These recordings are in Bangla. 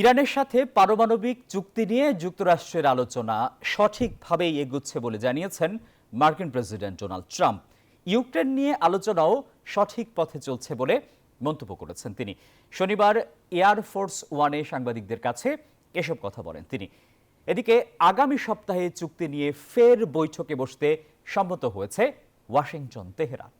ইরানের সাথে পারমাণবিক চুক্তি নিয়ে যুক্তরাষ্ট্রের আলোচনা সঠিকভাবেই এগুচ্ছে বলে জানিয়েছেন মার্কিন প্রেসিডেন্ট ডোনাল্ড ট্রাম্প। ইউক্রেন নিয়ে আলোচনাও সঠিক পথে চলছে বলে মন্তব্য করেছেন তিনি। শনিবার এয়ারফোর্স ওয়ানে সাংবাদিকদের কাছে এসব কথা বলেন তিনি। এদিকে আগামী সপ্তাহে চুক্তি নিয়ে ফের বৈঠকে বসতে সম্মত হয়েছে ওয়াশিংটন তেহরান।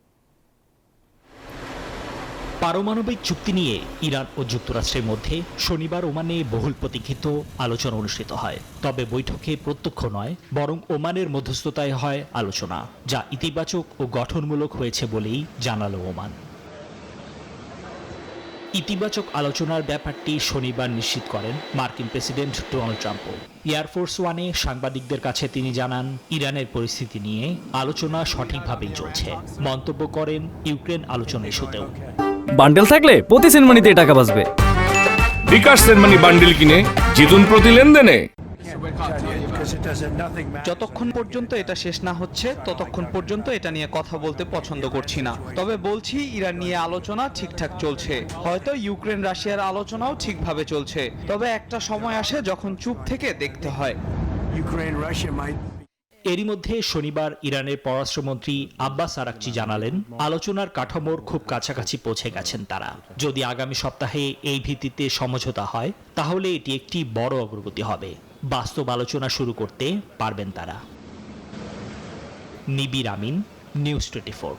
পারমাণবিক চুক্তি নিয়ে ইরান ও যুক্তরাষ্ট্রের মধ্যে শনিবার ওমানে বহুল প্রতীক্ষিত আলোচনা অনুষ্ঠিত হয়। তবে বৈঠকে প্রত্যক্ষ নয়, বরং ওমানের মধ্যস্থতায় হয় আলোচনা, যা ইতিবাচক ও গঠনমূলক হয়েছে বলেই জানালো ওমান। ইতিবাচক আলোচনার ব্যাপারটি শনিবার নিশ্চিত করেন মার্কিন প্রেসিডেন্ট ডোনাল্ড ট্রাম্পও। এয়ারফোর্স ওয়ানে সাংবাদিকদের কাছে তিনি জানান, ইরানের পরিস্থিতি নিয়ে আলোচনা সঠিকভাবেই চলছে। মন্তব্য করেন ইউক্রেন আলোচনা ইস্যুতেও। বান্ডেল থাকলে প্রতি সেনমানিতে টাকা বাঁচবে। বিকাশ সেনমানি বান্ডেল কিনে জিতুন প্রতি লেনদেনে। যতক্ষণ পর্যন্ত এটা শেষ না হচ্ছে ততক্ষণ পর্যন্ত এটা নিয়ে কথা বলতে পছন্দ করছি না। তবে বলছি, ইরান নিয়ে আলোচনা ঠিকঠাক চলছে। হয়তো ইউক্রেন রাশিয়ার আলোচনাও ঠিকভাবে চলছে। তবে একটা সময় আসে যখন চুপ থেকে দেখতে হয়। এরই মধ্যে শনিবার ইরানের পররাষ্ট্রমন্ত্রী আব্বাস আরাকচি জানালেন, আলোচনার কাঠামোর খুব কাছাকাছি পৌঁছে গেছেন তারা। যদি আগামী সপ্তাহে এই ভিত্তিতে সমঝোতা হয়, তাহলে এটি একটি বড় অগ্রগতি হবে। বাস্তব আলোচনা শুরু করতে পারবেন তারা। নিবির আমিন, নিউজ 24।